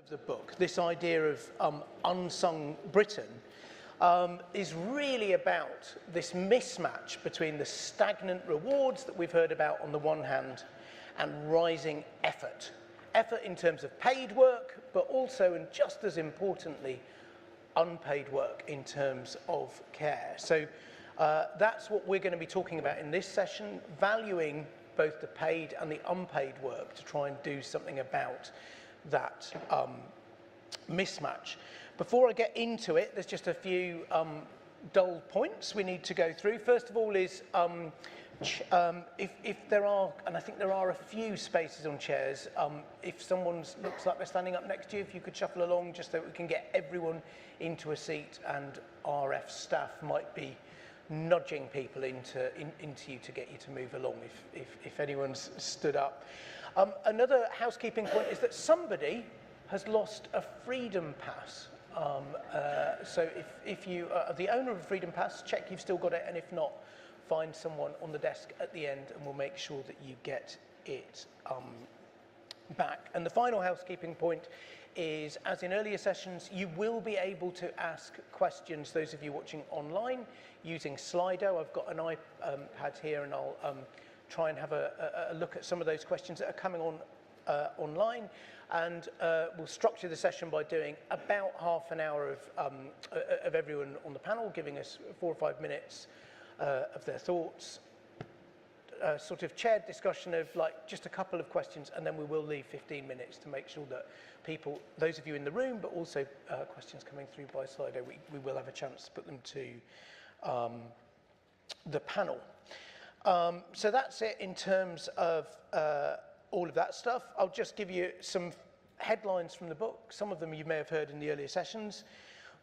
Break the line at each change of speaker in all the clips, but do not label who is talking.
of the book, this idea of Unsung Britain, is really about this mismatch between the stagnant rewards that we've heard about on the one hand and rising effort. Effort in terms of paid work, but also, and just as importantly, unpaid work in terms of care. So that's what we're going to be talking about in this session, valuing both the paid and the unpaid work to try and do something about that mismatch. Before I get into it, there's just a few dull points we need to go through. First of all is if there are, and I think there are a few spaces on chairs, if someone looks like they're standing up next to you, if you could shuffle along just so that we can get everyone into a seat, and RF staff might be nudging people into you to get you to move along if anyone's stood up. Another housekeeping point is that somebody has lost a freedom pass. So if you are the owner of a freedom pass, check you've still got it, and if not, find someone on the desk at the end and we'll make sure that you get it back. And the final housekeeping point is, as in earlier sessions, you will be able to ask questions, those of you watching online, using Slido. I've got an iPad here, and I'll try and have a look at some of those questions that are coming on online. And we'll structure the session by doing about half an hour of everyone on the panel, giving us 4 or 5 minutes of their thoughts, sort of chaired discussion of like just a couple of questions, and then we will leave 15 minutes to make sure that people, those of you in the room, but also questions coming through by Slido, we will have a chance to put them to the panel. So that's it in terms of all of that stuff. I'll just give you some headlines from the book. Some of them you may have heard in the earlier sessions.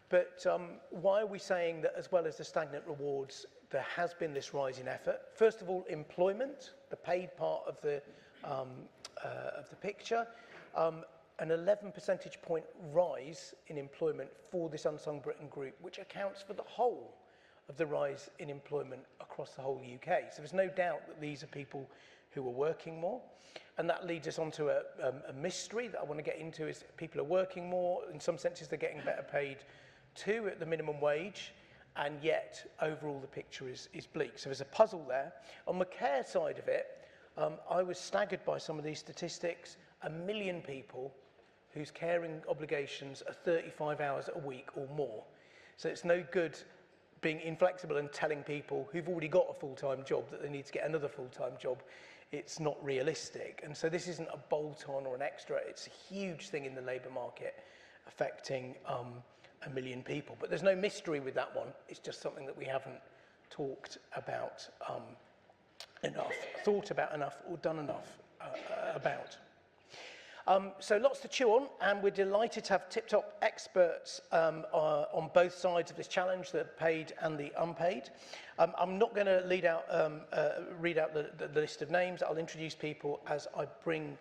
But why are we saying that, as well as the stagnant rewards, there has been this rise in effort? First of all, employment, the paid part of the picture. An 11 percentage point rise in employment for this Unsung Britain group, which accounts for the whole of the rise in employment across the whole UK. So there's no doubt that these are people who are working more. And that leads us on to a mystery that I want to get into, is people are working more. In some senses, they're getting better paid too at the minimum wage, and yet overall the picture is bleak. So there's a puzzle there. On the care side of it, I was staggered by some of these statistics. 1 million people whose caring obligations are 35 hours a week or more. So it's no good being inflexible and telling people who've already got a full-time job that they need to get another full-time job. It's not realistic. And so this isn't a bolt-on or an extra. It's a huge thing in the labour market affecting 1 million people. But there's no mystery with that one. It's just something that we haven't talked about enough, thought about enough, or done enough about. So lots to chew on, and we're delighted to have tip-top experts on both sides of this challenge, the paid and the unpaid. I'm not going to read out the list of names. I'll introduce people as I bring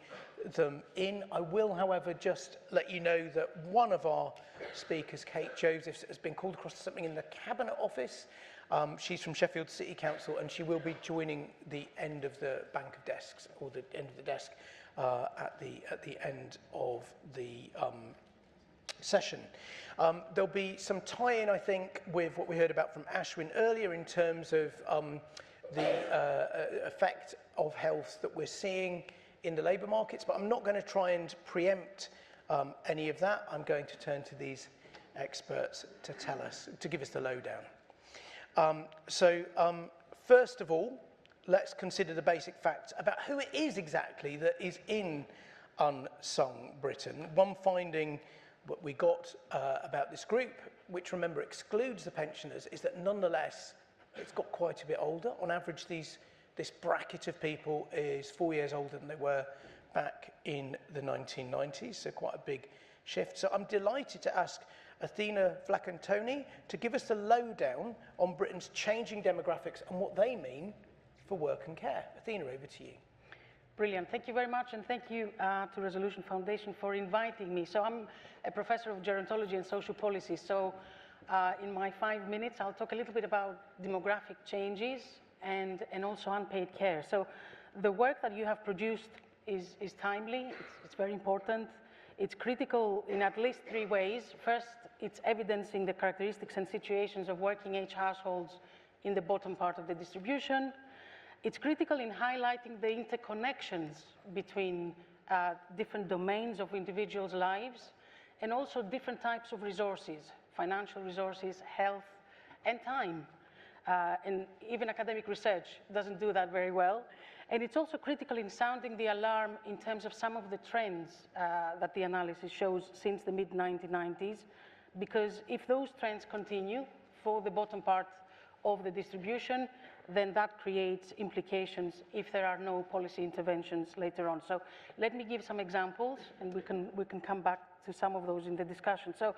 them in. I will, however, just let you know that one of our speakers, Kate Josephs, has been called across to something in the Cabinet Office. She's from Sheffield City Council, and she will be joining the end of the bank of desks, or the end of the desk, at the end of the session. There'll be some tie-in, I think, with what we heard about from Ashwin earlier in terms of the effect of health that we're seeing in the labour markets, but I'm not going to try and preempt any of that. I'm going to turn to these experts to tell us, to give us the lowdown. First of all, let's consider the basic facts about who it is exactly that is in Unsung Britain. One finding what we got about this group, which remember excludes the pensioners, is that nonetheless it's got quite a bit older. On average, this bracket of people is 4 years older than they were back in the 1990s, so quite a big shift. So I'm delighted to ask Athina Vlachantoni to give us the lowdown on Britain's changing demographics and what they mean for work and care. Athina, over to you.
Brilliant. Thank you very much, and thank you to Resolution Foundation for inviting me. So I'm a professor of gerontology and social policy. So in my 5 minutes, I'll talk a little bit about demographic changes and also unpaid care. So the work that you have produced is timely. It's very important. It's critical in at least 3 ways. First, it's evidencing the characteristics and situations of working age households in the bottom part of the distribution. It's critical in highlighting the interconnections between different domains of individuals' lives, and also different types of resources, financial resources, health, and time. And even academic research doesn't do that very well. And it's also critical in sounding the alarm in terms of some of the trends that the analysis shows since the mid-1990s, because if those trends continue for the bottom part of the distribution, then that creates implications if there are no policy interventions later on. So let me give some examples, and we can come back to some of those in the discussion. So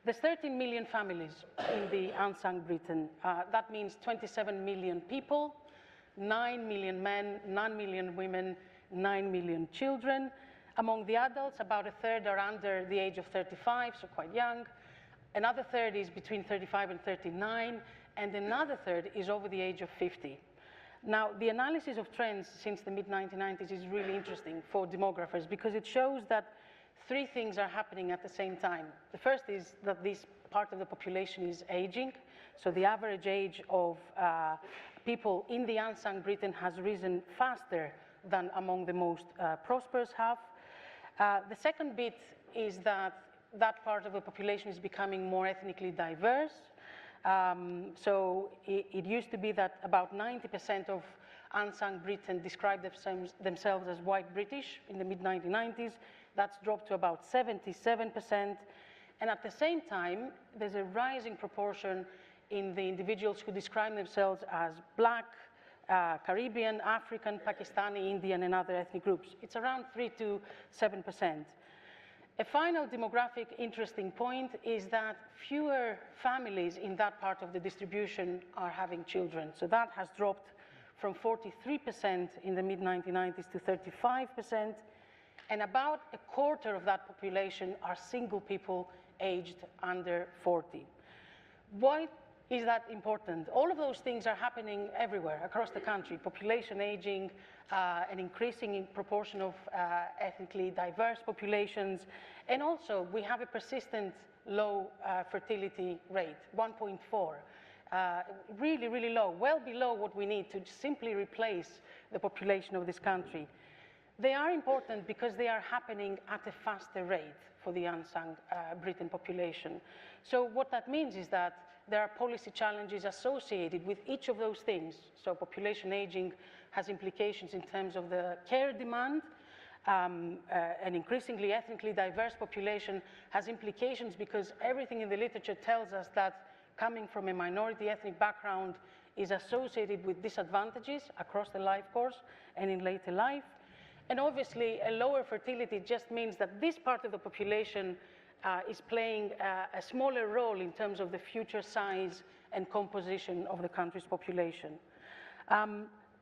there's 13 million families in the Unsung Britain. That means 27 million people, 9 million men, 9 million women, 9 million children. Among the adults, about a third are under the age of 35, so quite young. Another third is between 35 and 39, and another third is over the age of 50. Now, the analysis of trends since the mid-1990s is really interesting for demographers because it shows that 3 things are happening at the same time. The first is that this part of the population is aging. So the average age of people in the Unsung Britain has risen faster than among the most prosperous have. The second bit is that that part of the population is becoming more ethnically diverse. So it used to be that about 90% of Unsung Britain described themselves as white British in the mid-1990s. That's dropped to about 77%. And at the same time, there's a rising proportion in the individuals who describe themselves as Black, Caribbean, African, Pakistani, Indian, and other ethnic groups. It's around 3 to 7%. A final demographic interesting point is that fewer families in that part of the distribution are having children. So that has dropped from 43% in the mid-1990s to 35%. And about a quarter of that population are single people aged under 40. Why is that important? All of those things are happening everywhere across the country. Population aging, an increasing proportion of ethnically diverse populations, and also we have a persistent low fertility rate, 1.4. Really, really low, well below what we need to simply replace the population of this country. They are important because they are happening at a faster rate for the Unsung Britain population. So what that means is that there are policy challenges associated with each of those things. So population aging has implications in terms of the care demand. An increasingly ethnically diverse population has implications because everything in the literature tells us that coming from a minority ethnic background is associated with disadvantages across the life course and in later life. And obviously, a lower fertility just means that this part of the population is playing a smaller role in terms of the future size and composition of the country's population.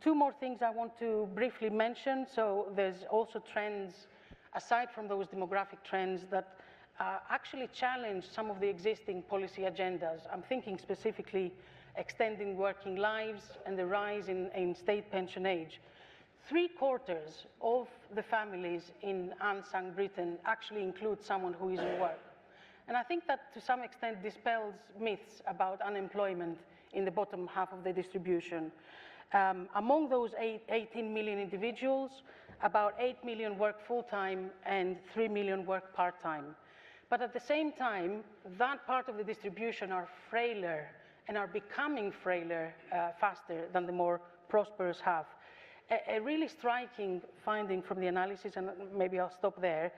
2 more things I want to briefly mention. So there's also trends, aside from those demographic trends, that actually challenge some of the existing policy agendas. I'm thinking specifically extending working lives and the rise in state pension age. 3/4 of the families in Unsung Britain actually include someone who is in work. And I think that to some extent dispels myths about unemployment in the bottom half of the distribution. Among those 18 million individuals, about 8 million work full-time and 3 million work part-time. But at the same time, that part of the distribution are frailer and are becoming frailer faster than the more prosperous have. A really striking finding from the analysis, and maybe I'll stop there,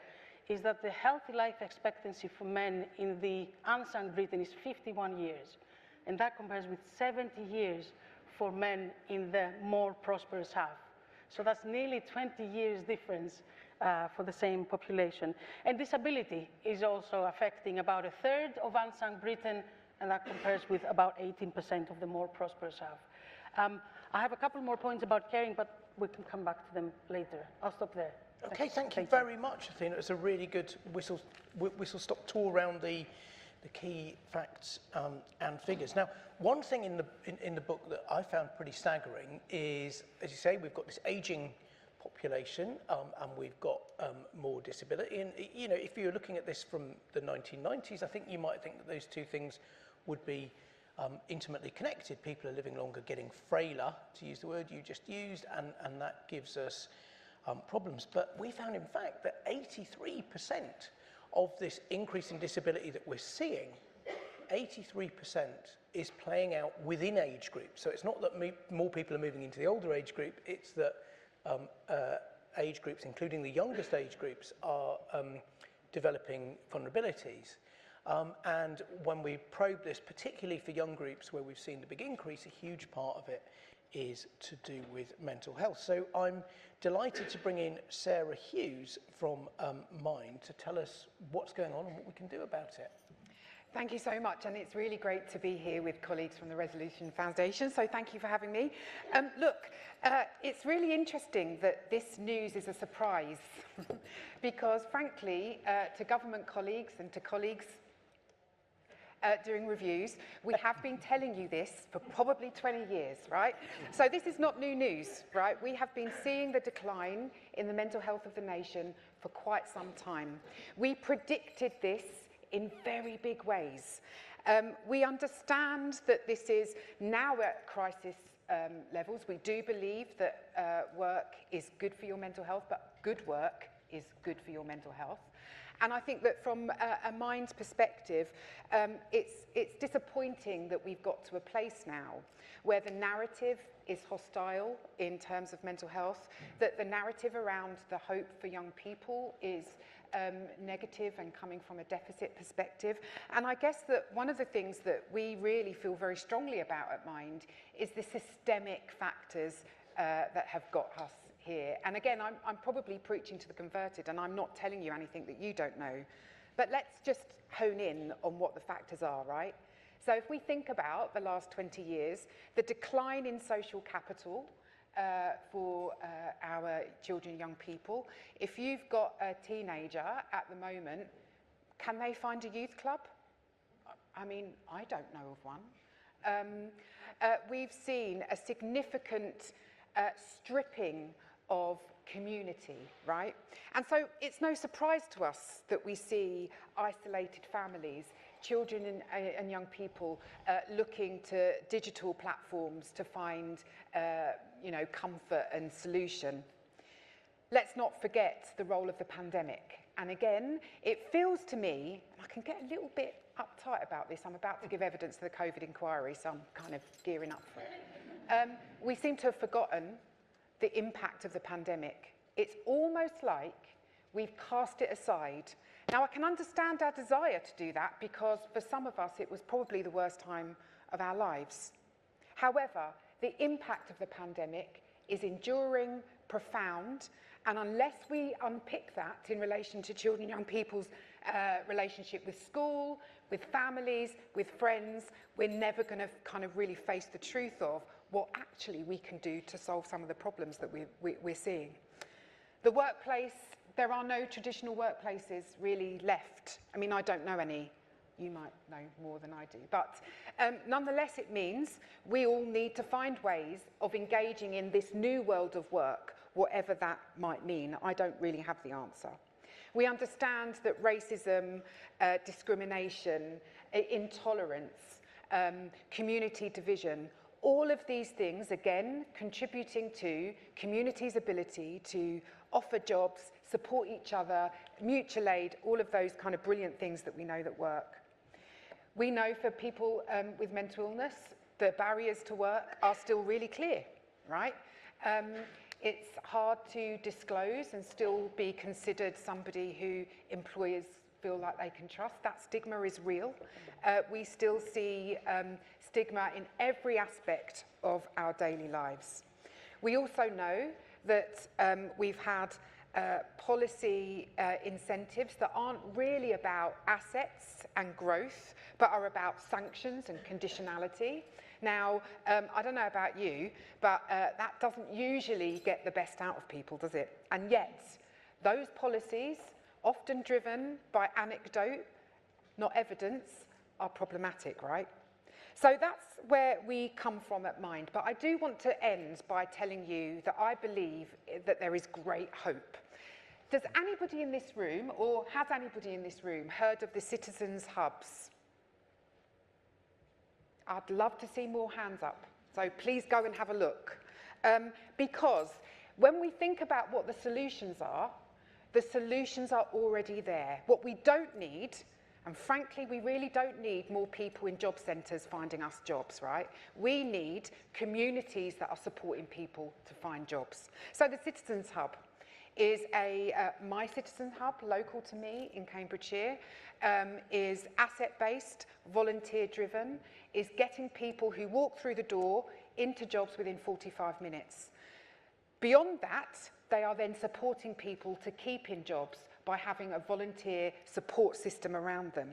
is that the healthy life expectancy for men in the Unsung Britain is 51 years. And that compares with 70 years for men in the more prosperous half. So that's nearly 20 years difference for the same population. And disability is also affecting about a third of Unsung Britain, and that compares with about 18% of the more prosperous half. I have a couple more points about caring, but we can come back to them later. I'll stop there.
Okay, thank you very much, Athina. It's a really good whistle-stop tour around the key facts and figures. Now, one thing in the book that I found pretty staggering is, as you say, we've got this aging population, and we've got more disability. And you know, if you're looking at this from the 1990s, I think you might think that those two things would be intimately connected. People are living longer, getting frailer, to use the word you just used, and that gives us problems. But we found, in fact, that 83% of this increase in disability that we're seeing, 83% is playing out within age groups. So it's not that more people are moving into the older age group, it's that age groups, including the youngest age groups, are developing vulnerabilities. And when we probe this, particularly for young groups where we've seen the big increase, a huge part of it is to do with mental health. So I'm delighted to bring in Sarah Hughes from Mind to tell us what's going on and what we can do about it.
Thank you so much, and it's really great to be here with colleagues from the Resolution Foundation, so thank you for having me. It's really interesting that this news is a surprise because, frankly, to government colleagues and to colleagues during reviews, we have been telling you this for probably 20 years, right? So this is not new news, right? We have been seeing the decline in the mental health of the nation for quite some time. We predicted this in very big ways. We understand that this is now at crisis levels. We do believe that work is good for your mental health, but good work is good for your mental health. And I think that from a Mind's perspective, it's disappointing that we've got to a place now where the narrative is hostile in terms of mental health, that the narrative around the hope for young people is negative and coming from a deficit perspective. And I guess that one of the things that we really feel very strongly about at Mind is the systemic factors that have got us here. And again, I'm probably preaching to the converted, and I'm not telling you anything that you don't know. But let's just hone in on what the factors are, right? So if we think about the last 20 years, the decline in social capital for our children and young people. If you've got a teenager at the moment, can they find a youth club? I mean, I don't know of one. We've seen a significant stripping of community, right? And so it's no surprise to us that we see isolated families, children and young people looking to digital platforms to find comfort and solution. Let's not forget the role of the pandemic. And again, it feels to me, and I can get a little bit uptight about this, I'm about to give evidence to the COVID inquiry, so I'm kind of gearing up for it. We seem to have forgotten the impact of the pandemic. It's almost like we've cast it aside. Now, I can understand our desire to do that because for some of us, it was probably the worst time of our lives. However, the impact of the pandemic is enduring, profound, and unless we unpick that in relation to children and young people's relationship with school, with families, with friends, we're never going to kind of really face the truth of what actually we can do to solve some of the problems that we're seeing. The workplace, there are no traditional workplaces really left. I mean, I don't know any. You might know more than I do. But nonetheless, it means we all need to find ways of engaging in this new world of work, whatever that might mean. I don't really have the answer. We understand that racism, discrimination, intolerance, community division, all of these things, again, contributing to communities' ability to offer jobs, support each other, mutual aid, all of those kind of brilliant things that we know that work. We know for people with mental illness, the barriers to work are still really clear, right? It's hard to disclose and still be considered somebody who employers feel like they can trust. That stigma is real. We still see stigma in every aspect of our daily lives. We also know that we've had policy incentives that aren't really about assets and growth, but are about sanctions and conditionality. Now, I don't know about you, but that doesn't usually get the best out of people, does it? And yet, those policies, often driven by anecdote, not evidence, are problematic, right? So that's where we come from at Mind. But I do want to end by telling you that I believe that there is great hope. Does anybody in this room, or has anybody in this room, heard of the Citizens Hubs? I'd love to see more hands up. So please go and have a look. Because when we think about what the solutions are already there. What we don't need, and frankly, we really don't need more people in job centres finding us jobs, right? We need communities that are supporting people to find jobs. So the Citizens Hub is a My Citizen Hub, local to me in Cambridgeshire, is asset-based, volunteer-driven, is getting people who walk through the door into jobs within 45 minutes. Beyond that, they are then supporting people to keep in jobs by having a volunteer support system around them.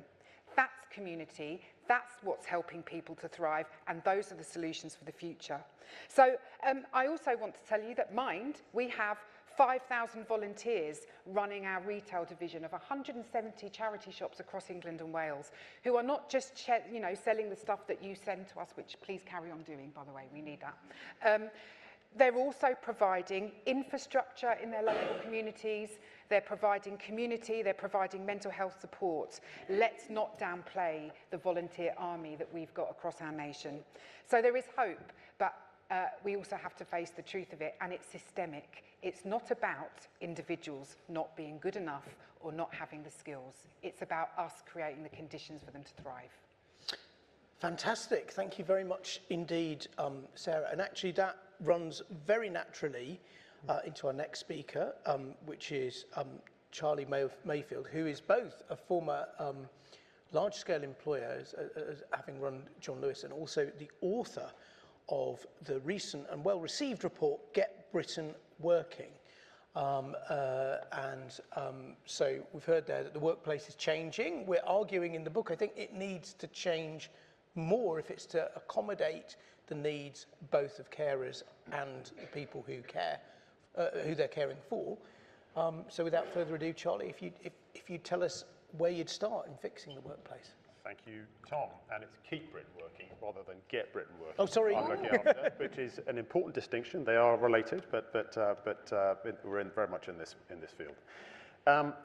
That's community, that's what's helping people to thrive, and those are the solutions for the future. So I also want to tell you that Mind, we have 5,000 volunteers running our retail division of 170 charity shops across England and Wales, who are not just selling the stuff that you send to us, which please carry on doing, by the way, we need that. They're also providing infrastructure in their local communities, they're providing community, they're providing mental health support. Let's not downplay the volunteer army that we've got across our nation. So there is hope, but we also have to face the truth of it, and it's systemic. It's not about individuals not being good enough or not having the skills. It's about us creating the conditions for them to thrive.
Fantastic. Thank you very much indeed, Sarah. And actually that runs very naturally into our next speaker, which is Charlie Mayfield, who is both a former large-scale employer, as having run John Lewis, and also the author of the recent and well-received report, Get Britain Working. So we've heard there that the workplace is changing. We're arguing in the book, I think it needs to change more if it's to accommodate the needs both of carers and the people who care, who they're caring for. So without further ado, Charlie, if you'd tell us where you'd start in fixing the workplace.
Thank you, Tom. And it's Keep Britain Working rather than Get Britain Working.
Oh, sorry.
I'm looking after, which is an important distinction. They are related, but we're very much in this field.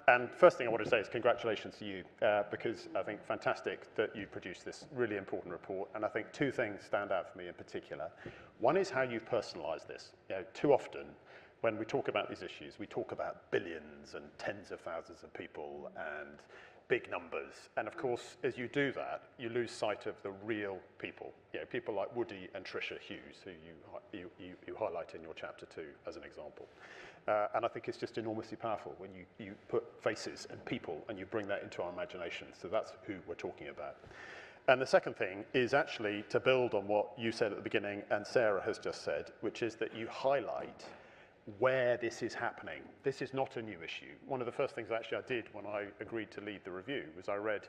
And first thing I want to say is congratulations to you, because I think fantastic that you produced this really important report. And I think two things stand out for me in particular. One is how you personalise this. Too often, when we talk about these issues, we talk about billions and tens of thousands of people and big numbers. And of course, as you do that, you lose sight of the real people. People like Woody and Tricia Hughes, who you highlight in your chapter 2 as an example. And I think it's just enormously powerful when you put faces and people and you bring that into our imagination. So that's who we're talking about. And the second thing is actually to build on what you said at the beginning and Sarah has just said, which is that you highlight where this is happening. This is not a new issue. One of the first things actually I did when I agreed to lead the review was I read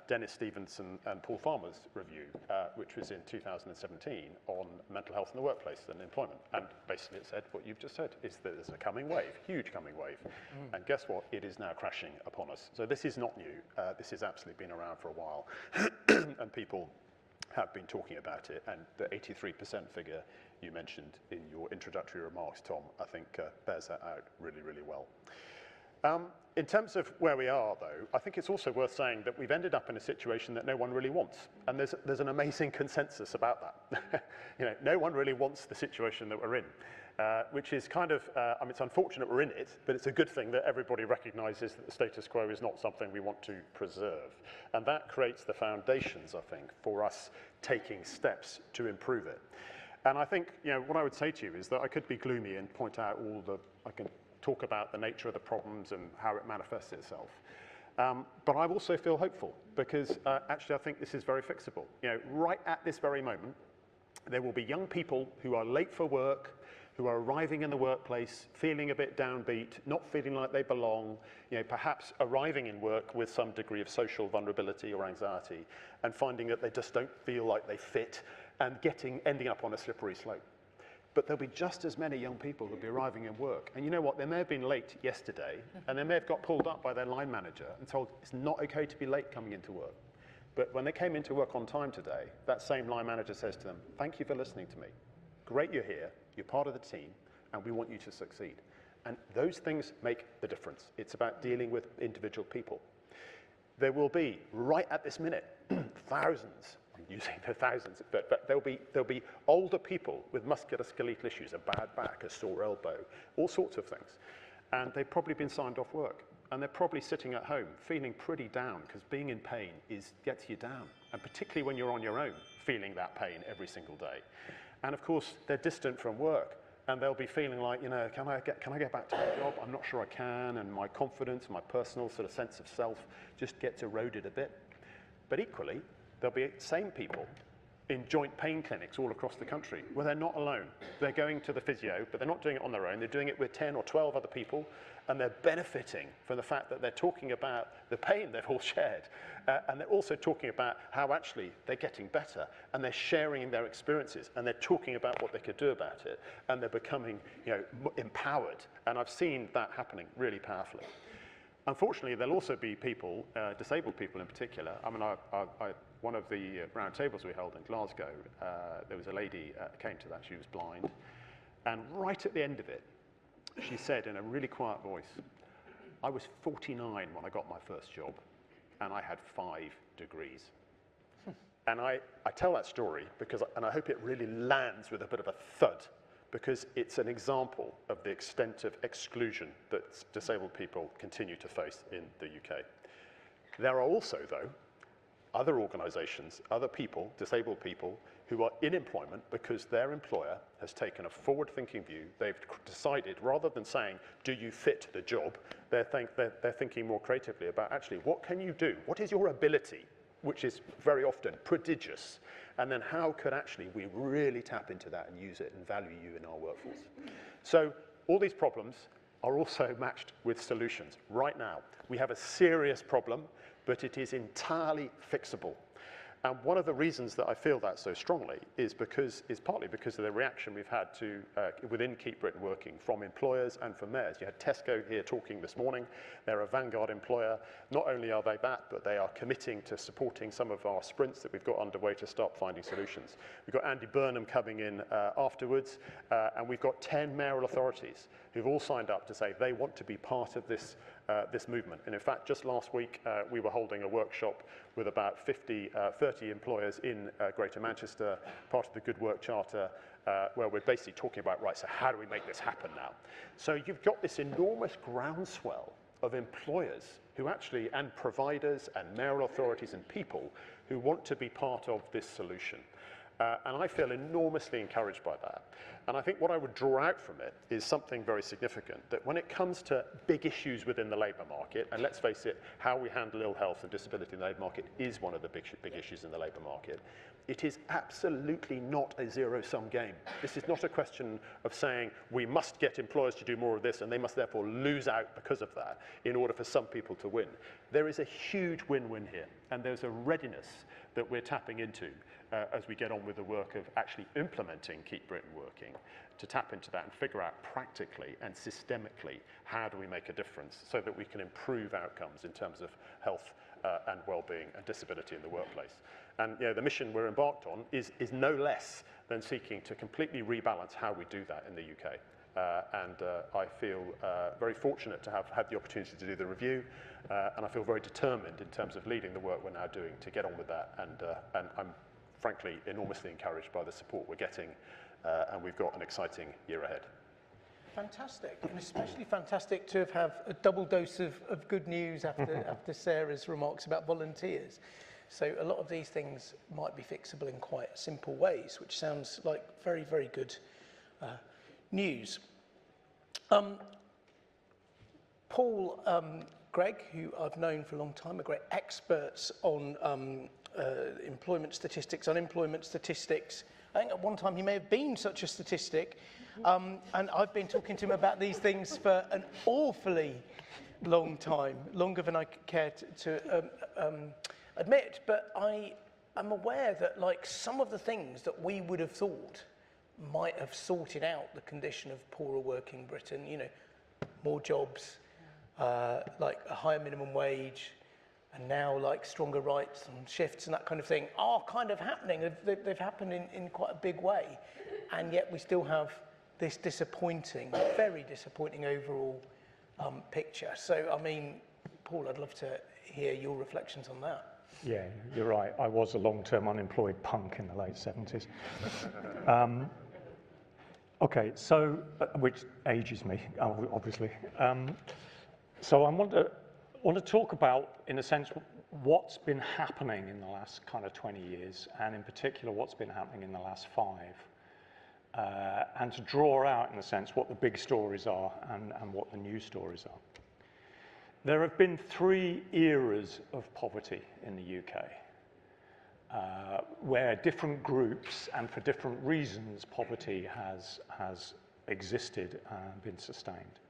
Dennis Stevenson and Paul Farmer's review, which was in 2017 on mental health in the workplace and employment. And basically it said what you've just said, is that there's a coming wave, huge coming wave. And guess what? It is now crashing upon us. So this is not new. This has absolutely been around for a while. And people have been talking about it. And the 83% figure you mentioned in your introductory remarks, Tom, I think bears that out really, really well. In terms of where we are, though, I think it's also worth saying that we've ended up in a situation that no one really wants. And there's an amazing consensus about that. No one really wants the situation that we're in, which is kind of, it's unfortunate we're in it, but it's a good thing that everybody recognises that the status quo is not something we want to preserve. And that creates the foundations, I think, for us taking steps to improve it. And I think, what I would say to you is that I could be gloomy and point out I can talk about the nature of the problems and how it manifests itself. But I also feel hopeful because actually I think this is very fixable. Right at this very moment, there will be young people who are late for work, who are arriving in the workplace, feeling a bit downbeat, not feeling like they belong, perhaps arriving in work with some degree of social vulnerability or anxiety and finding that they just don't feel like they fit and ending up on a slippery slope. But there'll be just as many young people who'll be arriving in work. And you know what? They may have been late yesterday, and they may have got pulled up by their line manager and told it's not okay to be late coming into work. But when they came into work on time today, that same line manager says to them, thank you for listening to me. Great you're here, you're part of the team, and we want you to succeed. And those things make the difference. It's about dealing with individual people. There will be, right at this minute, thousands, I'm using the thousands, but there'll be older people with musculoskeletal issues, a bad back, a sore elbow, all sorts of things. And they've probably been signed off work. And they're probably sitting at home feeling pretty down, because being in pain gets you down. And particularly when you're on your own, feeling that pain every single day. And of course, they're distant from work. And they'll be feeling like, you know, can I get back to my job? I'm not sure I can. And my confidence, my personal sort of sense of self just gets eroded a bit. But equally, there'll be same people in joint pain clinics all across the country where they're not alone. They're going to the physio, but they're not doing it on their own. They're doing it with 10 or 12 other people, and they're benefiting from the fact that they're talking about the pain they've all shared. And they're also talking about how actually they're getting better, and they're sharing their experiences, and they're talking about what they could do about it, and they're becoming, you know, empowered. And I've seen that happening really powerfully. Unfortunately, there'll also be people, disabled people in particular. I mean, one of the round tables we held in Glasgow, there was a lady came to that, she was blind. And right at the end of it, she said in a really quiet voice, I was 49 when I got my first job, and I had 5 degrees. And I tell that story because, and I hope it really lands with a bit of a thud, because it's an example of the extent of exclusion that disabled people continue to face in the UK. There are also, though, other organisations, other people, disabled people, who are in employment because their employer has taken a forward-thinking view. They've decided, rather than saying, do you fit the job, they're thinking more creatively about, actually, what can you do? What is your ability, which is very often prodigious? And then how could actually we really tap into that and use it and value you in our workforce? So all these problems are also matched with solutions. Right now, we have a serious problem, but it is entirely fixable. And one of the reasons that I feel that so strongly is partly because of the reaction we've had to within Keep Britain Working from employers and from mayors. You had Tesco here talking this morning. They're a vanguard employer. Not only are they that, but they are committing to supporting some of our sprints that we've got underway to start finding solutions. We've got Andy Burnham coming in afterwards, and we've got 10 mayoral authorities who've all signed up to say they want to be part of this movement. And in fact, just last week, we were holding a workshop with about 30 employers in Greater Manchester, part of the Good Work Charter, where we're basically talking about, right, so how do we make this happen now? So you've got this enormous groundswell of employers who actually, and providers and mayoral authorities and people who want to be part of this solution. And I feel enormously encouraged by that. And I think what I would draw out from it is something very significant, that when it comes to big issues within the labour market, and let's face it, how we handle ill health and disability in the labour market is one of the big issues in the labour market. It is absolutely not a zero-sum game. This is not a question of saying we must get employers to do more of this and they must therefore lose out because of that in order for some people to win. There is a huge win-win here, and there's a readiness that we're tapping into as we get on with the work of actually implementing Keep Britain Working, to tap into that and figure out practically and systemically how do we make a difference so that we can improve outcomes in terms of health and well-being and disability in the workplace. And you know, the mission we're embarked on is no less than seeking to completely rebalance how we do that in the UK. I feel very fortunate to have had the opportunity to do the review, and I feel very determined in terms of leading the work we're now doing to get on with that, and I'm frankly enormously encouraged by the support we're getting, and we've got an exciting year ahead.
Fantastic, and especially fantastic to have a double dose of good news after Sarah's remarks about volunteers. So a lot of these things might be fixable in quite simple ways, which sounds like very, very good news. Paul, Gregg, who I've known for a long time, are great experts on employment statistics, unemployment statistics. I think at one time he may have been such a statistic, and I've been talking to him about these things for an awfully long time, longer than I care to admit. But I am aware that, like, some of the things that we would have thought might have sorted out the condition of poorer working Britain, you know, more jobs, like a higher minimum wage, and now like stronger rights and shifts and that kind of thing are kind of happening. They've happened in quite a big way, and yet we still have this disappointing, very disappointing overall picture. So, I mean, Paul, I'd love to hear your reflections on that.
Yeah, you're right. I was a long-term unemployed punk in the late 70s. Okay, so, which ages me, obviously. So I want to talk about, in a sense, what's been happening in the last kind of 20 years, and in particular, what's been happening in the last 5. And to draw out, in a sense, what the big stories are and what the new stories are. There have been 3 eras of poverty in the UK, where different groups and for different reasons poverty has existed and been sustained.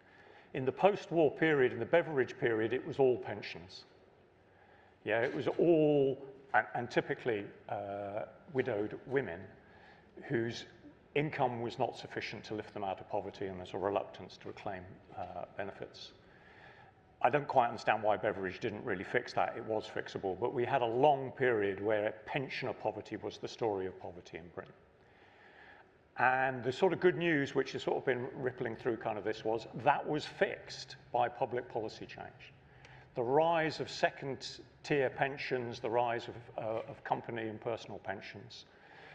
In the post-war period, in the Beveridge period, it was all pensions. Yeah, it was all, and typically widowed women whose income was not sufficient to lift them out of poverty, and there's a reluctance to reclaim benefits. I don't quite understand why Beveridge didn't really fix that. It was fixable, but we had a long period where pensioner poverty was the story of poverty in Britain. And the sort of good news, which has sort of been rippling through kind of this, was that was fixed by public policy change. The rise of second-tier pensions, the rise of company and personal pensions,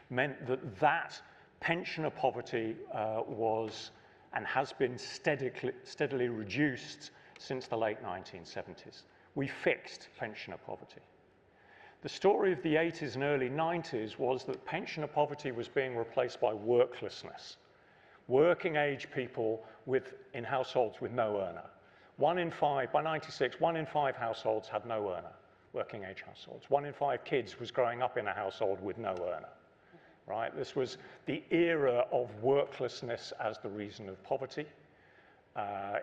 meant that pensioner poverty was and has been steadily reduced since the late 1970s. We fixed pensioner poverty. The story of the 80s and early 90s was that pensioner poverty was being replaced by worklessness. Working age people in households with no earner. 1 in 5, by 96, 1 in 5 households had no earner, working age households. 1 in 5 kids was growing up in a household with no earner, right? This was the era of worklessness as the reason of poverty.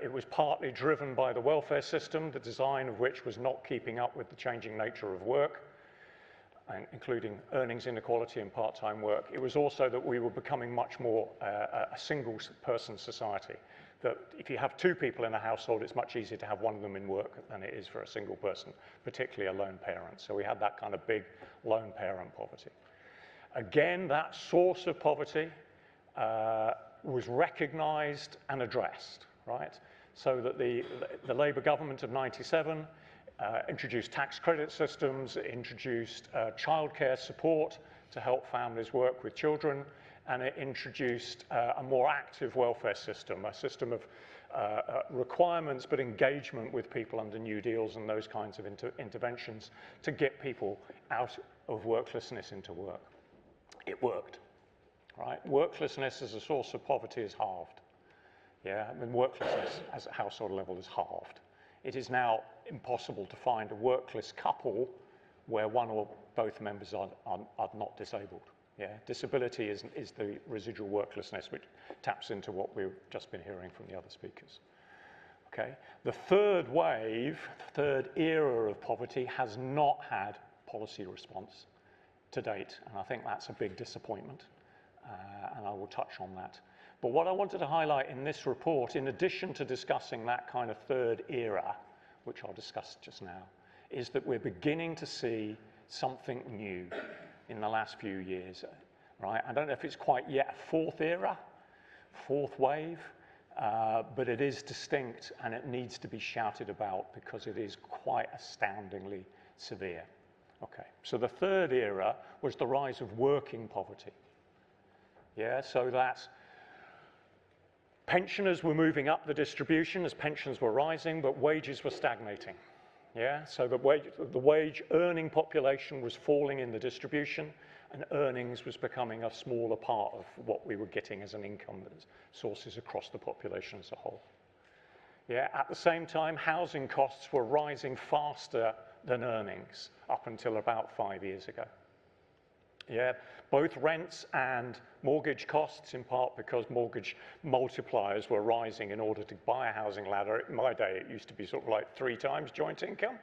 It was partly driven by the welfare system, the design of which was not keeping up with the changing nature of work, including earnings inequality and part-time work. It was also that we were becoming much more a single-person society, that if you have 2 people in a household, it's much easier to have one of them in work than it is for a single person, particularly a lone parent. So we had that kind of big lone parent poverty. Again, that source of poverty was recognized and addressed. Right? So that the Labour government of 97 introduced tax credit systems, introduced childcare support to help families work with children, and it introduced a more active welfare system, a system of requirements but engagement with people under New Deals and those kinds of interventions to get people out of worklessness into work. It worked. Right? Worklessness as a source of poverty is halved. Yeah, I mean, worklessness as a household level is halved. It is now impossible to find a workless couple where one or both members are not disabled. Yeah, disability is the residual worklessness, which taps into what we've just been hearing from the other speakers. Okay, the third wave, third era of poverty has not had policy response to date, and I think that's a big disappointment, and I will touch on that. But what I wanted to highlight in this report, in addition to discussing that kind of third era, which I'll discuss just now, is that we're beginning to see something new in the last few years, right? I don't know if it's quite yet a 4th era, 4th wave, but it is distinct and it needs to be shouted about because it is quite astoundingly severe. Okay, so the third era was the rise of working poverty. Yeah, so that's pensioners were moving up the distribution as pensions were rising, but wages were stagnating. Yeah, so the wage earning population was falling in the distribution, and earnings was becoming a smaller part of what we were getting as an income sources across the population as a whole. Yeah, at the same time, housing costs were rising faster than earnings up until about 5 years ago. Yeah, both rents and mortgage costs, in part because mortgage multipliers were rising in order to buy a housing ladder. In my day, it used to be sort of like 3 times joint income.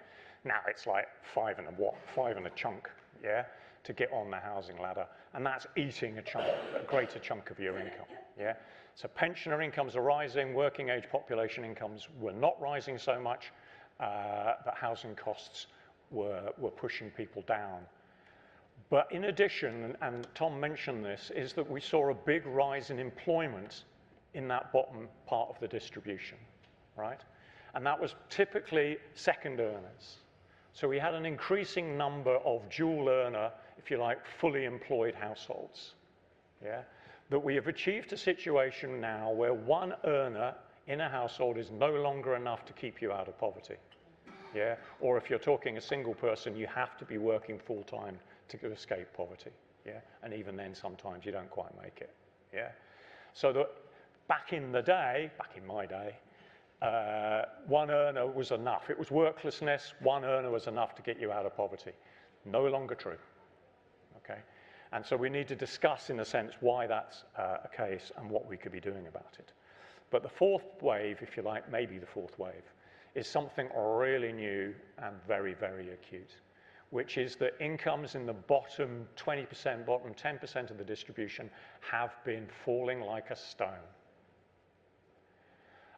Now it's like 5 and a chunk, yeah, to get on the housing ladder. And that's eating a greater chunk of your income, yeah. So pensioner incomes are rising, working age population incomes were not rising so much, but housing costs were pushing people down. But in addition, and Tom mentioned this, is that we saw a big rise in employment in that bottom part of the distribution, right? And that was typically second earners. So we had an increasing number of dual earner, if you like, fully employed households, yeah? That we have achieved a situation now where one earner in a household is no longer enough to keep you out of poverty, yeah? Or if you're talking a single person, you have to be working full-time to escape poverty, yeah? And even then, sometimes you don't quite make it, yeah? So that back in the day, back in my day, one earner was enough. It was worklessness, one earner was enough to get you out of poverty. No longer true, okay? And so we need to discuss, in a sense, why that's a case and what we could be doing about it. But the fourth wave, if you like, maybe the fourth wave, is something really new and very, very acute, which is that incomes in the bottom 20%, bottom 10% of the distribution have been falling like a stone.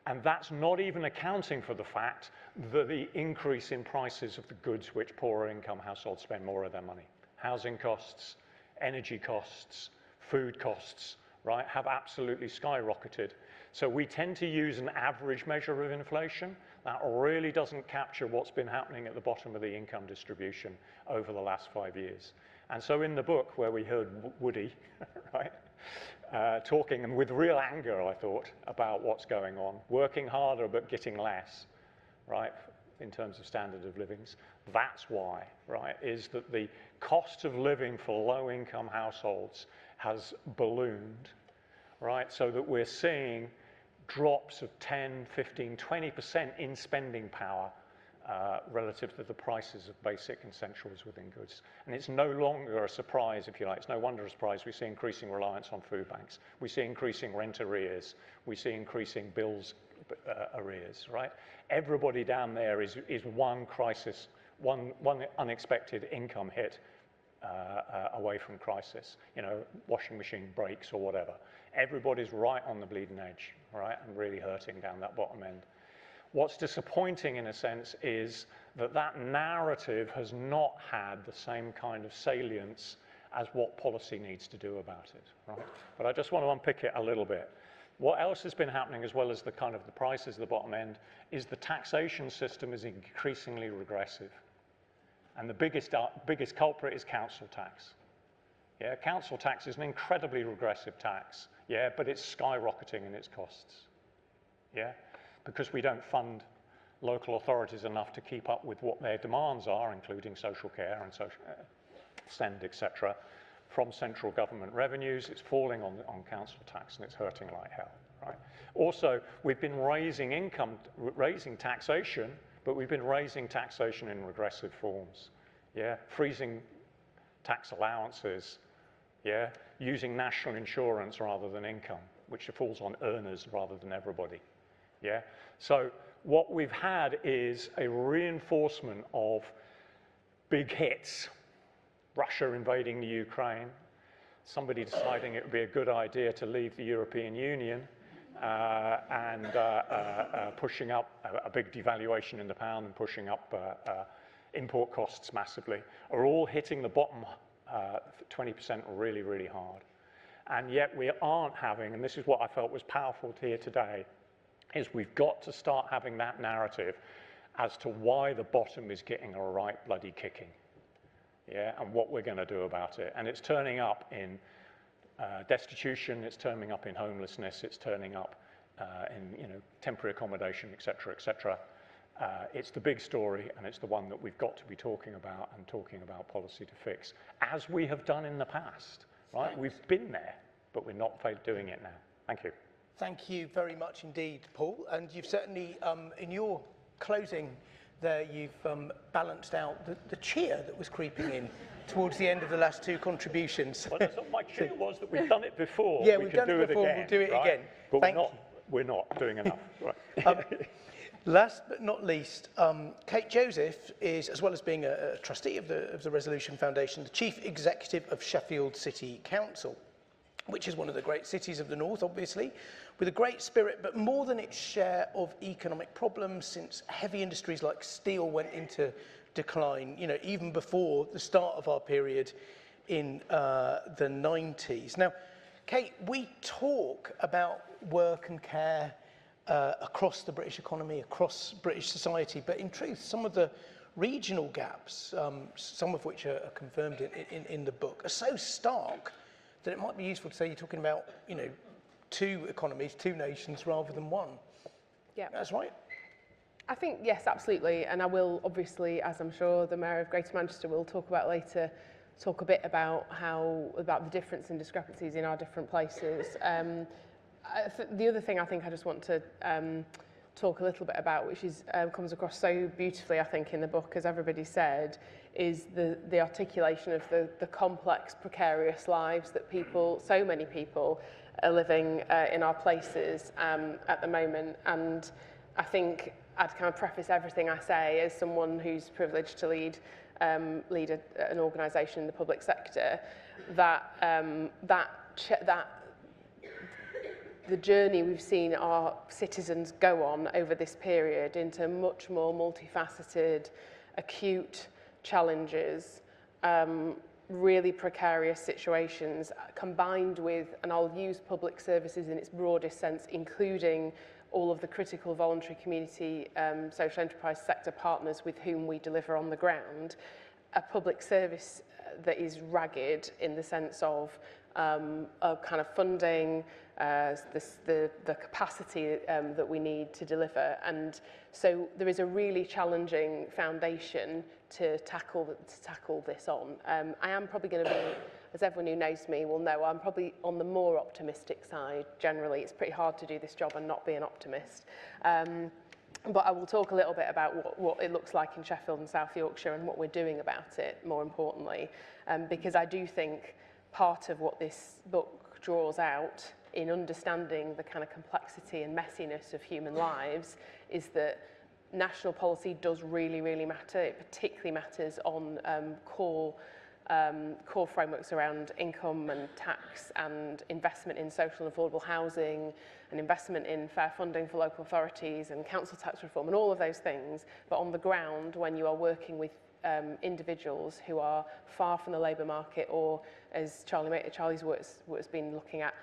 And that's not even accounting for the fact that the increase in prices of the goods which poorer income households spend more of their money. Housing costs, energy costs, food costs, right, have absolutely skyrocketed. So we tend to use an average measure of inflation. That really doesn't capture what's been happening at the bottom of the income distribution over the last 5 years. And so in the book, where we heard Woody, right, talking, and with real anger, I thought, about what's going on, working harder but getting less, right, in terms of standard of livings, that's why, right, is that the cost of living for low-income households has ballooned, right, so that we're seeing drops of 10, 15, 20% in spending power relative to the prices of basic essentials within goods. And it's no longer a surprise, if you like. It's no wonder a surprise. We see increasing reliance on food banks. We see increasing rent arrears. We see increasing bills arrears, right? Everybody down there is one crisis, one unexpected income hit away from crisis, you know, washing machine breaks or whatever. Everybody's right on the bleeding edge, right, and really hurting down that bottom end. What's disappointing, in a sense, is that that narrative has not had the same kind of salience as what policy needs to do about it, right? But I just want to unpick it a little bit. What else has been happening, as well as the kind of the prices at the bottom end, is the taxation system is increasingly regressive. And the biggest culprit is council tax. Yeah, council tax is an incredibly regressive tax, yeah, but it's skyrocketing in its costs, yeah, because we don't fund local authorities enough to keep up with what their demands are, including social care and social SEND, etc., from central government revenues. It's falling on council tax, and it's hurting like hell, right? Also, we've been raising taxation, but we've been raising taxation in regressive forms, yeah, freezing tax allowances, yeah, using national insurance rather than income, which falls on earners rather than everybody, yeah. So what we've had is a reinforcement of big hits. Russia invading the Ukraine, somebody deciding it would be a good idea to leave the European Union, and pushing up a big devaluation in the pound and pushing up import costs massively, are all hitting the bottom 20% really, really hard. And yet we aren't having, and this is what I felt was powerful here today, is we've got to start having that narrative as to why the bottom is getting a right bloody kicking. Yeah, and what we're going to do about it. And it's turning up in destitution, it's turning up in homelessness, it's turning up in, you know, temporary accommodation, etc., etc. It's the big story, and it's the one that we've got to be talking about and talking about policy to fix, as we have done in the past, right? Thanks. We've been there, but we're not doing it now. Thank you.
Thank you very much indeed, Paul. And you've certainly, in your closing there, you've balanced out the cheer that was creeping in towards the end of the last two contributions.
Well, that's not my cheer was that we've done it before.
Yeah, we've done it before, we'll do it again.
But we're not doing enough. Right.
Last but not least, Kate Joseph is, as well as being a trustee of the Resolution Foundation, the Chief Executive of Sheffield City Council. which is one of the great cities of the north, obviously, with a great spirit, but more than its share of economic problems, since heavy industries like steel went into decline, you know, even before the start of our period in the 90s. Now, Kate, we talk about work and care across the British economy, across British society, but in truth, some of the regional gaps, some of which are confirmed in the book, are so stark that it might be useful to say you're talking about, you know, two economies, two nations rather than one.
Yeah.
That's right.
I think, yes, absolutely. And I will, obviously, as I'm sure the Mayor of Greater Manchester will talk about later, talk a bit about about the difference and discrepancies in our different places. The other thing I think I just want to talk a little bit about, which is comes across so beautifully, I think, in the book, as everybody said, is the articulation of the complex, precarious lives that people, so many people, are living in our places at the moment. And I think I'd kind of preface everything I say as someone who's privileged to lead an organisation in the public sector, that the journey we've seen our citizens go on over this period into much more multifaceted, acute challenges, really precarious situations, combined with, and I'll use public services in its broadest sense, including all of the critical voluntary community social enterprise sector partners with whom we deliver on the ground, a public service that is ragged in the sense of kind of funding, the capacity that we need to deliver. And so there is a really challenging foundation to tackle this on. I am probably going to be, as everyone who knows me will know, I'm probably on the more optimistic side generally. It's pretty hard to do this job and not be an optimist. But I will talk a little bit about what it looks like in Sheffield and South Yorkshire and what we're doing about it, more importantly, because I do think part of what this book draws out in understanding the kind of complexity and messiness of human lives is that national policy does really, really matter. It particularly matters on core frameworks around income and tax and investment in social and affordable housing and investment in fair funding for local authorities and council tax reform and all of those things. But on the ground, when you are working with individuals who are far from the labour market or, as Charlie's work has been looking at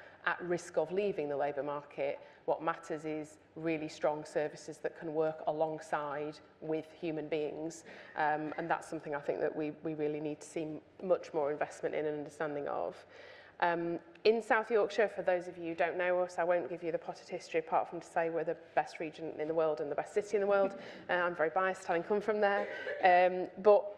risk of leaving the labour market, what matters is really strong services that can work alongside with human beings. And that's something I think that we really need to see much more investment in and understanding of. In South Yorkshire, for those of you who don't know us, I won't give you the potted history apart from to say we're the best region in the world and the best city in the world. I'm very biased having come from there. But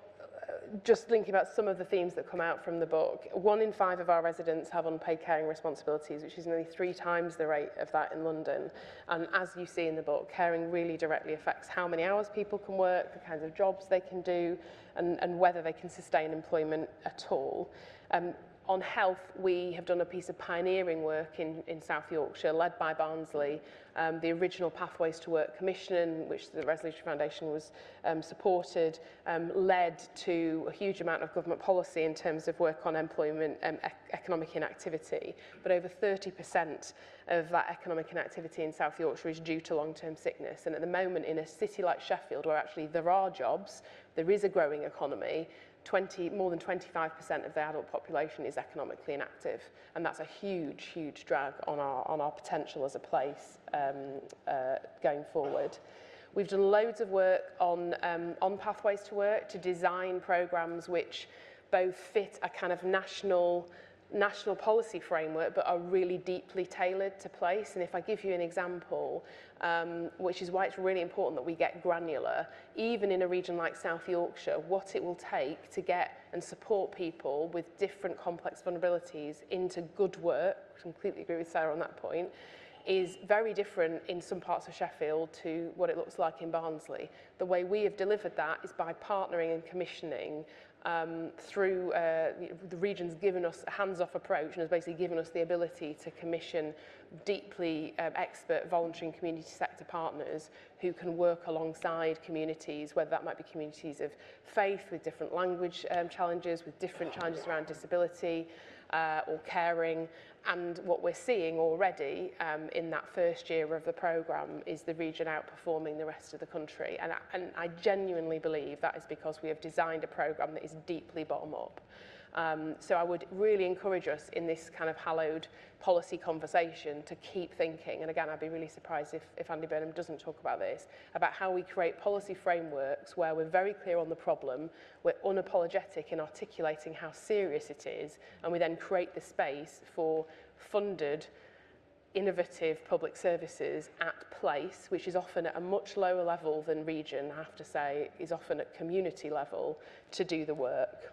just thinking about some of the themes that come out from the book, 1 in 5 of our residents have unpaid caring responsibilities, which is nearly 3 times the rate of that in London. And as you see in the book, caring really directly affects how many hours people can work, the kinds of jobs they can do, and whether they can sustain employment at all. On health, we have done a piece of pioneering work in South Yorkshire, led by Barnsley, the original Pathways to Work Commission, which the Resolution Foundation was supported, led to a huge amount of government policy in terms of work on employment and economic inactivity. But over 30% of that economic inactivity in South Yorkshire is due to long-term sickness. And at the moment, in a city like Sheffield, where actually there are jobs, there is a growing economy, more than 25% of the adult population is economically inactive, and that's a huge, huge drag on our potential as a place going forward. We've done loads of work on Pathways to Work to design programmes which both fit a kind of national policy framework but are really deeply tailored to place. And if I give you an example, which is why it's really important that we get granular, even in a region like South Yorkshire, what it will take to get and support people with different complex vulnerabilities into good work, I completely agree with Sarah on that point, is very different in some parts of Sheffield to what it looks like in Barnsley. The way we have delivered that is by partnering and commissioning through the region's given us a hands-off approach and has basically given us the ability to commission deeply expert voluntary and community sector partners who can work alongside communities, whether that might be communities of faith with different language challenges, with different challenges around disability, or caring. And what we're seeing already in that first year of the programme is the region outperforming the rest of the country. And I genuinely believe that is because we have designed a programme that is deeply bottom-up. So I would really encourage us in this kind of hallowed policy conversation to keep thinking, and again, I'd be really surprised if Andy Burnham doesn't talk about this, about how we create policy frameworks where we're very clear on the problem, we're unapologetic in articulating how serious it is, and we then create the space for funded, innovative public services at place, which is often at a much lower level than region, I have to say, is often at community level, to do the work.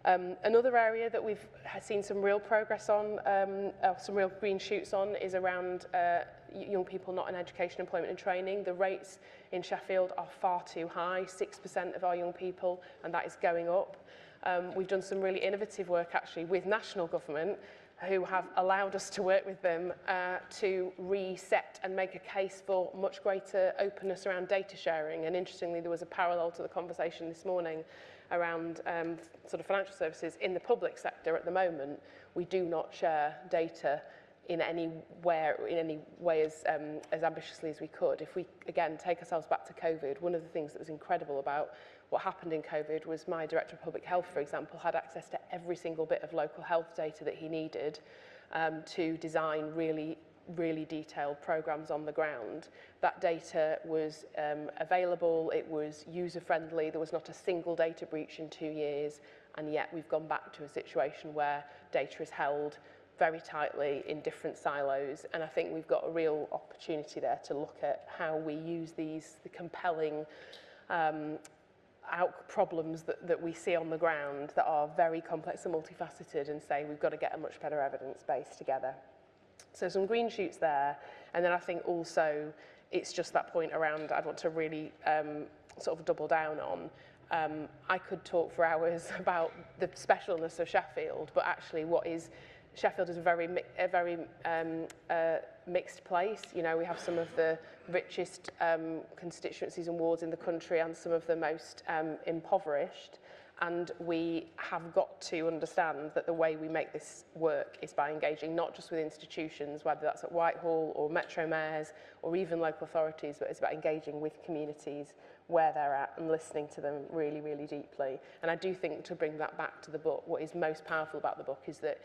Another area that we've seen some real progress on, some real green shoots on, is around young people not in education, employment and training. The rates in Sheffield are far too high, 6% of our young people, and that is going up. We've done some really innovative work actually with national government, who have allowed us to work with them to reset and make a case for much greater openness around data sharing. And interestingly, there was a parallel to the conversation this morning around sort of financial services. In the public sector at the moment, we do not share data in any way as ambitiously as we could. If we, again, take ourselves back to COVID, one of the things that was incredible about what happened in COVID was my Director of Public Health, for example, had access to every single bit of local health data that he needed to design really detailed programs on the ground. That data was available, it was user-friendly, there was not a single data breach in 2 years, and yet we've gone back to a situation where data is held very tightly in different silos, and I think we've got a real opportunity there to look at how we use the compelling problems that we see on the ground that are very complex and multifaceted, and say we've got to get a much better evidence base together. So some green shoots there, and then I think also it's just that point around I'd want to really sort of double down on. I could talk for hours about the specialness of Sheffield, but actually Sheffield is a very mixed place. You know, we have some of the richest constituencies and wards in the country and some of the most impoverished. And we have got to understand that the way we make this work is by engaging not just with institutions, whether that's at Whitehall or Metro Mayors or even local authorities, but it's about engaging with communities where they're at and listening to them really, really deeply. And I do think, to bring that back to the book, what is most powerful about the book is that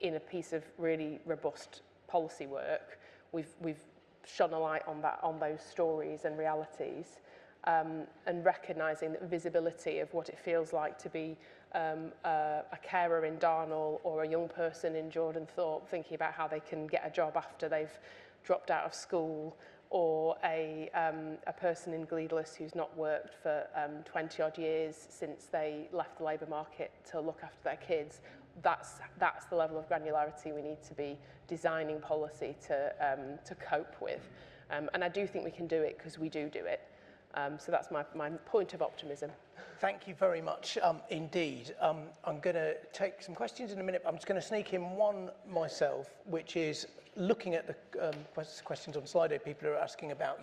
in a piece of really robust policy work, we've shone a light on those stories and realities. And recognising that visibility of what it feels like to be a carer in Darnall or a young person in Jordan Thorpe thinking about how they can get a job after they've dropped out of school, or a person in Gleadless who's not worked for 20 odd years since they left the labour market to look after their kids. That's the level of granularity we need to be designing policy to cope with. And I do think we can do it because we do it. So that's my point of optimism.
Thank you very much indeed. I'm going to take some questions in a minute. I'm just going to sneak in one myself, which is looking at the questions on Slido. People are asking about,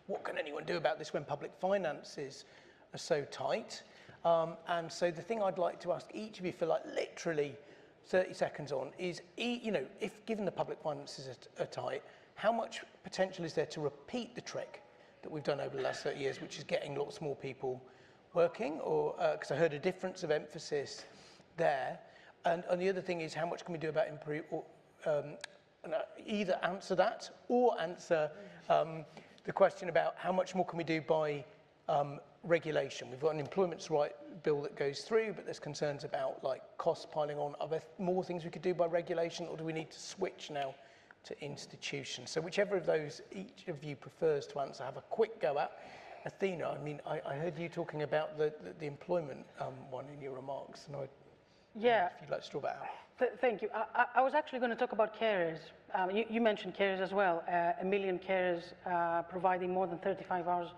what can anyone do about this when public finances are so tight? And so the thing I'd like to ask each of you for literally 30 seconds on is, if given the public finances are tight, how much potential is there to repeat the trick that we've done over the last 30 years, which is getting lots more people working, or because I heard a difference of emphasis there. And the other thing is, how much can we do about either answer that or answer the question about how much more can we do by regulation. We've got an employment's right bill that goes through, but there's concerns about costs piling on. Are there more things we could do by regulation, or do we need to switch now to institutions? So whichever of those each of you prefers to answer, have a quick go at. Athina, I mean, I heard you talking about the employment one in your remarks, and if you'd like to draw that out.
Thank you. I was actually going to talk about carers. You mentioned carers as well. 1 million carers providing more than 35 hours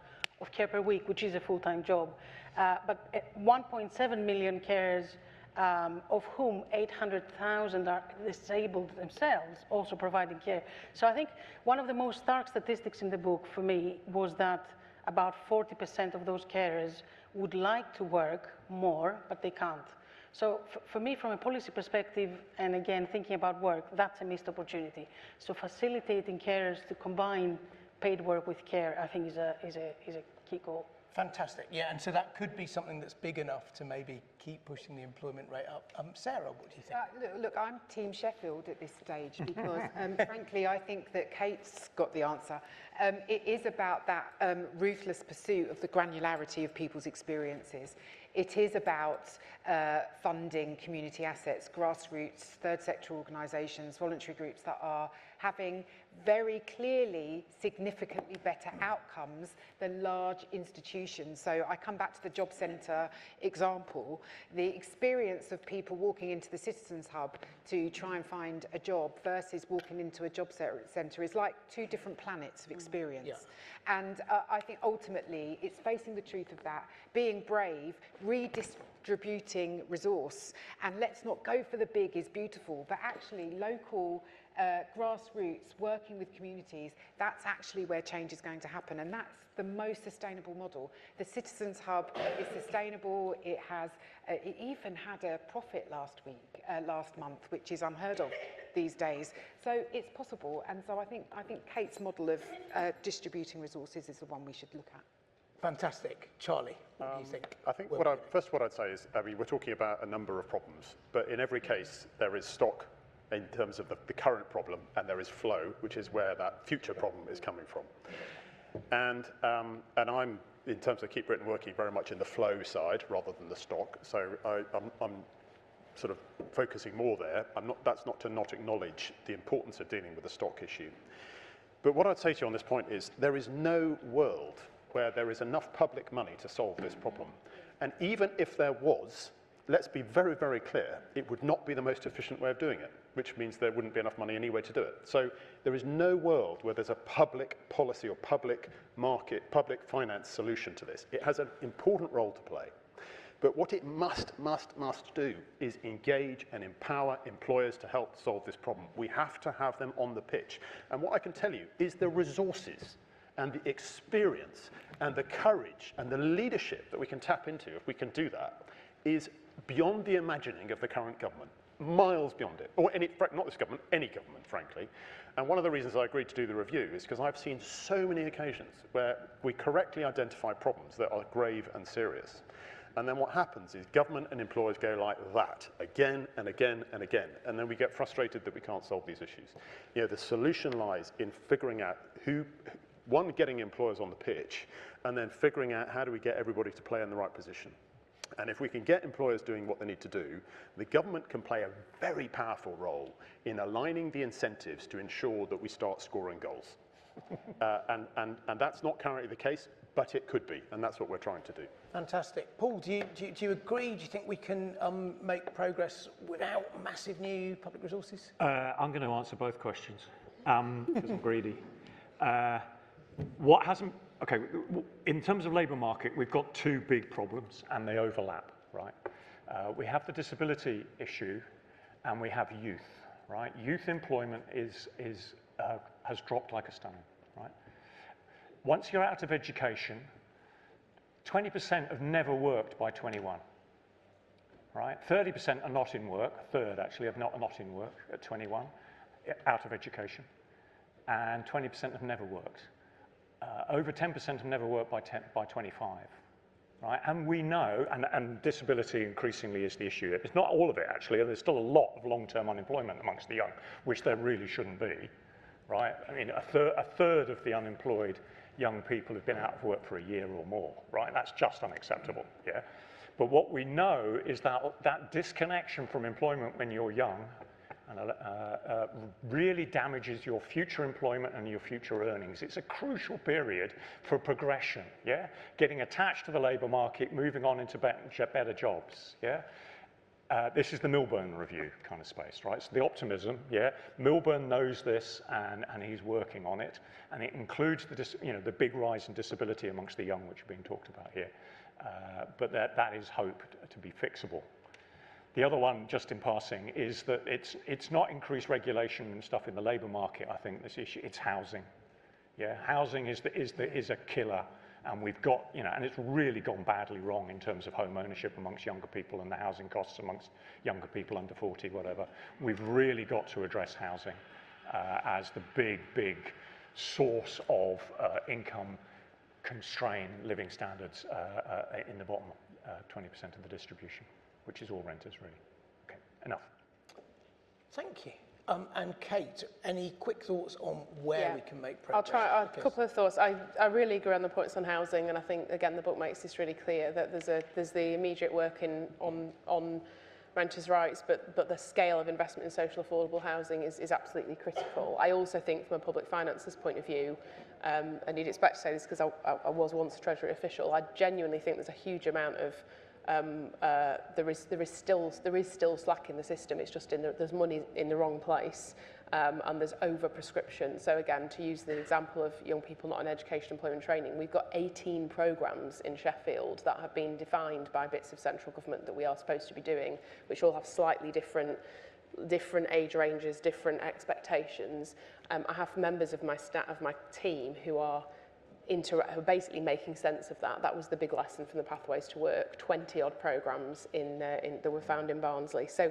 of care per week, which is a full-time job. But 1.7 million carers, of whom 800,000 are disabled themselves, also providing care. So I think one of the most stark statistics in the book for me was that about 40% of those carers would like to work more, but they can't. So for me, from a policy perspective, and again, thinking about work, that's a missed opportunity. So facilitating carers to combine paid work with care, I think is a key goal.
Fantastic, yeah, and so that could be something that's big enough to maybe keep pushing the employment rate up. Sarah, what do you think?
Look, I'm Team Sheffield at this stage because, frankly, I think that Kate's got the answer. It is about that ruthless pursuit of the granularity of people's experiences. It is about funding community assets, grassroots, third sector organisations, voluntary groups that are having very clearly significantly better outcomes than large institutions. So I come back to the job centre example. The experience of people walking into the Citizens Hub to try and find a job versus walking into a job centre is like two different planets of experience. Yeah. And I think ultimately it's facing the truth of that, being brave, redistributing resource, and let's not go for the big is beautiful, but actually local grassroots, working with communities, that's actually where change is going to happen, and that's the most sustainable model. The Citizens Hub is sustainable. It has, it even had a profit last month, which is unheard of these days. So it's possible, and so I think Kate's model of distributing resources is the one we should look at. Fantastic. Charlie, what do you think?
I think first what I'd say is, I mean, we're talking about a number of problems, but in every case there is stock in terms of the current problem, and there is flow, which is where that future problem is coming from. And I'm, in terms of Keep Britain, working very much in the flow side rather than the stock. So I'm sort of focusing more there. That's not to not acknowledge the importance of dealing with the stock issue. But what I'd say to you on this point is there is no world where there is enough public money to solve this problem. And even if there was, let's be very, very clear, it would not be the most efficient way of doing it, which means there wouldn't be enough money anyway to do it. So there is no world where there's a public policy or public market, public finance solution to this. It has an important role to play. But what it must do is engage and empower employers to help solve this problem. We have to have them on the pitch. And what I can tell you is the resources and the experience and the courage and the leadership that we can tap into if we can do that is beyond the imagining of the current government, miles beyond it, or any, not this government, any government, frankly. And one of the reasons I agreed to do the review is because I've seen so many occasions where we correctly identify problems that are grave and serious. And then what happens is government and employers go like that again and again and again. And then we get frustrated that we can't solve these issues. You know, the solution lies in figuring out one, getting employers on the pitch, and then figuring out how do we get everybody to play in the right position. And if we can get employers doing what they need to do, the government can play a very powerful role in aligning the incentives to ensure that we start scoring goals. And that's not currently the case, but it could be, and that's what we're trying to do.
Fantastic. Paul, do you agree? Do you think we can make progress without massive new public resources?
I'm going to answer both questions because I'm greedy. What hasn't, okay, in terms of labour market, we've got two big problems and they overlap, right? We have the disability issue and we have youth, right? Youth employment has dropped like a stone, right? Once you're out of education, 20% have never worked by 21, right? 30% are not in work, a third actually are not in work at 21, out of education, and 20% have never worked. Over 10% have never worked by 25, right? And we know, and disability increasingly is the issue. It's not all of it, actually. There's still a lot of long-term unemployment amongst the young, which there really shouldn't be, right? I mean, a third of the unemployed young people have been out of work for a year or more, right? That's just unacceptable, yeah? But what we know is that disconnection from employment when you're young really damages your future employment and your future earnings. It's a crucial period for progression, yeah? Getting attached to the labour market, moving on into better jobs, yeah? This is the Milburn review kind of space, right? So the optimism, yeah? Milburn knows this and he's working on it, and it includes the big rise in disability amongst the young, which are being talked about here. But that is hoped to be fixable. The other one, just in passing, is that it's not increased regulation and stuff in the labour market, I think, this issue, it's housing. Yeah, housing is a killer, And we've got, you know, and it's really gone badly wrong in terms of home ownership amongst younger people and the housing costs amongst younger people under 40, whatever. We've really got to address housing as the big source of income constraint living standards in the bottom 20% of the distribution, which is all renters, really. Okay, enough.
Thank you. And Kate, any quick thoughts on where we can make progress?
I'll try a couple of thoughts. I really agree on the points on housing, and I think, again, the book makes this really clear that there's the immediate work on renters' rights, but the scale of investment in social affordable housing is absolutely critical. I also think from a public finances point of view, and you'd expect to say this because I was once a Treasury official, I genuinely think there's a huge amount of there is still slack in the system. It's just there's money in the wrong place, and there's over prescription. So again, to use the example of young people not in education, employment, training, we've got 18 programmes in Sheffield that have been defined by bits of central government that we are supposed to be doing, which all have slightly different age ranges, different expectations. I have members of my team who are basically making sense of that. That was the big lesson from the Pathways to Work, 20-odd programmes that were found in Barnsley. So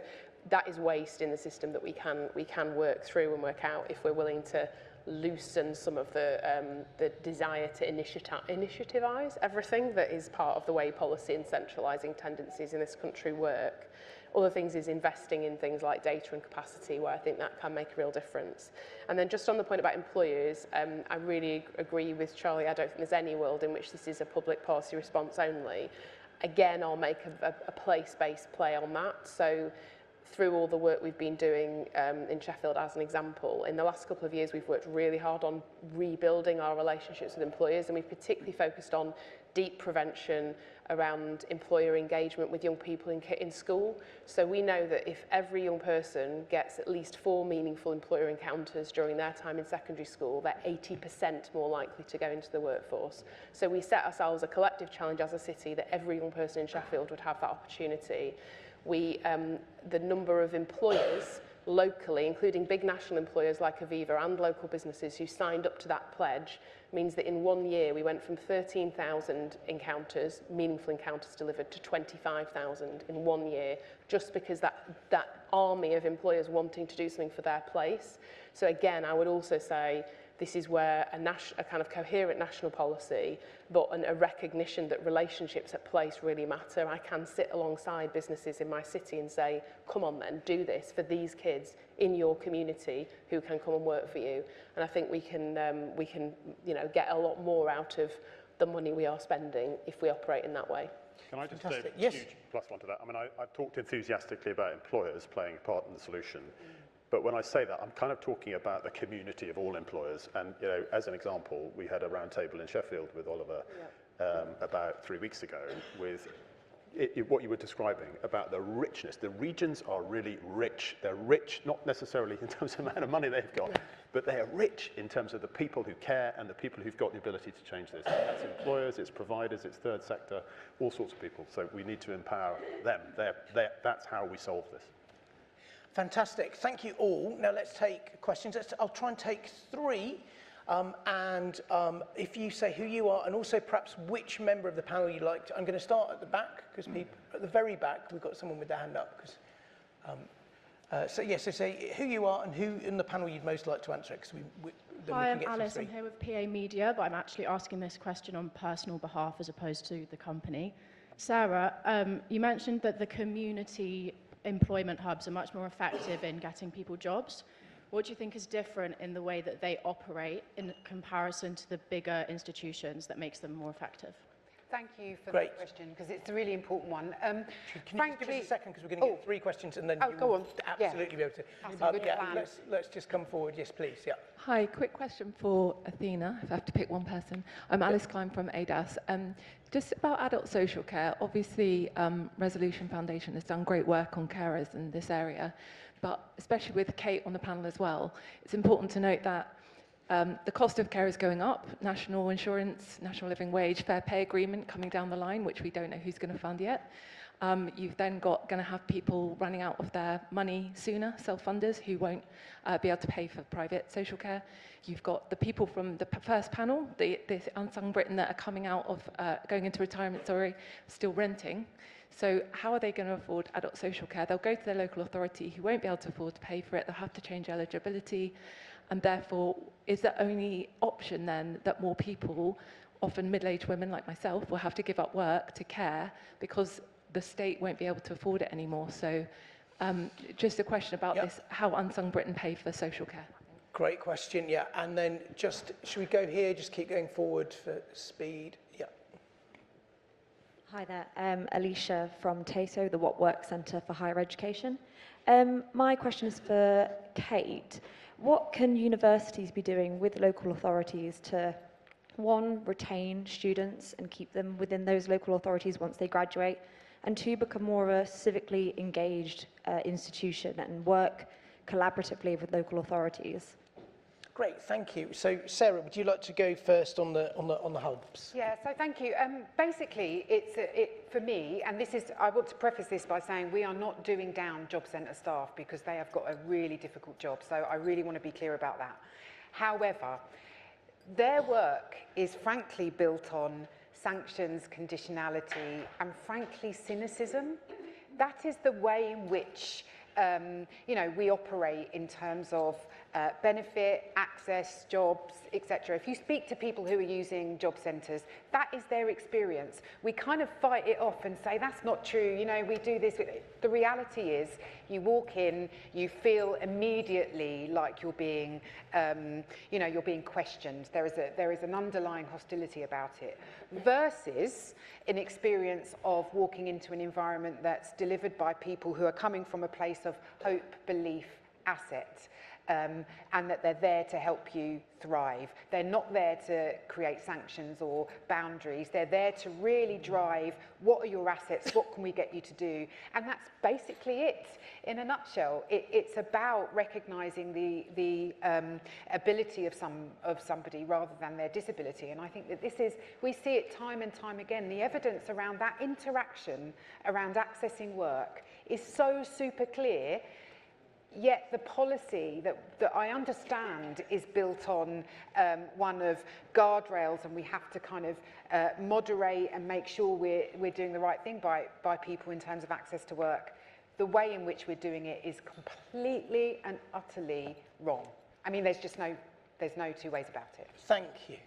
that is waste in the system that we can work through and work out if we're willing to loosen some of the desire to initiativize everything that is part of the way policy and centralising tendencies in this country work. Other things is investing in things like data and capacity, where I think that can make a real difference. And then just on the point about employers, I really agree with Charlie. I don't think there's any world in which this is a public policy response only. Again, I'll make a place-based play on that. So through all the work we've been doing in Sheffield as an example, in the last couple of years we've worked really hard on rebuilding our relationships with employers, and we've particularly focused on deep prevention around employer engagement with young people in school. So we know that if every young person gets at least 4 meaningful employer encounters during their time in secondary school, they're 80% more likely to go into the workforce. So we set ourselves a collective challenge as a city that every young person in Sheffield would have that opportunity. The number of employers locally, including big national employers like Aviva and local businesses who signed up to that pledge, means that in 1 year we went from 13,000 encounters, meaningful encounters delivered, to 25,000 in 1 year, just because that army of employers wanting to do something for their place. So again, I would also say this is where a kind of coherent national policy, but a recognition that relationships at place really matter. I can sit alongside businesses in my city and say, come on then, do this for these kids in your community who can come and work for you. And I think we can get a lot more out of the money we are spending if we operate in that way.
Can I just say a huge plus one to that? I mean, I've talked enthusiastically about employers playing a part in the solution. But when I say that, I'm kind of talking about the community of all employers. And, you know, as an example, we had a roundtable in Sheffield with Oliver about 3 weeks ago with what you were describing about the richness. The regions are really rich. They're rich, not necessarily in terms of the amount of money they've got, but they are rich in terms of the people who care and the people who've got the ability to change this. And that's employers, it's providers, it's third sector, all sorts of people. So we need to empower them. That's how we solve this.
Fantastic. Thank you all. Now let's take questions. I'll try and take 3. If you say who you are and also perhaps which member of the panel you'd like to, I'm going to start at the back because people at the very back, we've got someone with their hand up. So say who you are and who in the panel you'd most like to answer it.
Hi, I'm Alice. I'm here with PA Media, but I'm actually asking this question on personal behalf as opposed to the company. Sarah, you mentioned that the community employment hubs are much more effective in getting people jobs. What do you think is different in the way that they operate in comparison to the bigger institutions that makes them more effective?
Thank you for that question, because it's a really important one.
Can you just give us a second, because we're going to get 3 questions and then you
go
will
on.
absolutely be able to.
That's a good plan.
Let's just come forward. Yes, please. Yeah.
Hi, quick question for Athina, if I have to pick one person. I'm Alice Klein from ADAS. Just about adult social care, obviously Resolution Foundation has done great work on carers in this area, but especially with Kate on the panel as well, it's important to note that the cost of care is going up, national insurance, national living wage, fair pay agreement coming down the line, which we don't know who's going to fund yet. You've then going to have people running out of their money sooner, self-funders, who won't be able to pay for private social care. You've got the people from the first panel, the Unsung Britain, that are coming out of, going into retirement, still renting. So how are they going to afford adult social care? They'll go to their local authority, who won't be able to afford to pay for it. They'll have to change eligibility. And therefore, is the only option then that more people, often middle-aged women like myself, will have to give up work to care because the state won't be able to afford it anymore? So just a question about this, how Unsung Britain pay for social care.
Great question, yeah. And then just, should we go here? Just keep going forward for speed. Yeah.
Hi there, Alicia from TASO, the What Works Centre for Higher Education. My question is for Kate. What can universities be doing with local authorities to, one, retain students and keep them within those local authorities once they graduate, and two, become more of a civically engaged institution and work collaboratively with local authorities?
Great, thank you. So, Sarah, would you like to go first on the hubs?
Yeah, so thank you. Basically, for me, and this is, I want to preface this by saying we are not doing down job centre staff because they have got a really difficult job. So I really want to be clear about that. However, their work is frankly built on sanctions, conditionality, and frankly cynicism. That is the way in which we operate in terms of benefit, access, jobs, etc. If you speak to people who are using job centres, that is their experience. We kind of fight it off and say, that's not true, we do this. The reality is, you walk in, you feel immediately like you're being, you're being questioned. There is an underlying hostility about it. Versus an experience of walking into an environment that's delivered by people who are coming from a place of hope, belief, asset. And that they're there to help you thrive. They're not there to create sanctions or boundaries. They're there to really drive, what are your assets, what can we get you to do? And that's basically it, in a nutshell. It's about recognising the ability of somebody rather than their disability. And I think that we see it time and time again. The evidence around that interaction, around accessing work, is so super clear. Yet the policy that I understand is built on one of guardrails, and we have to kind of moderate and make sure we're doing the right thing by people in terms of access to work. The way in which we're doing it is completely and utterly wrong. I mean, there's no two ways about it.
Thank you.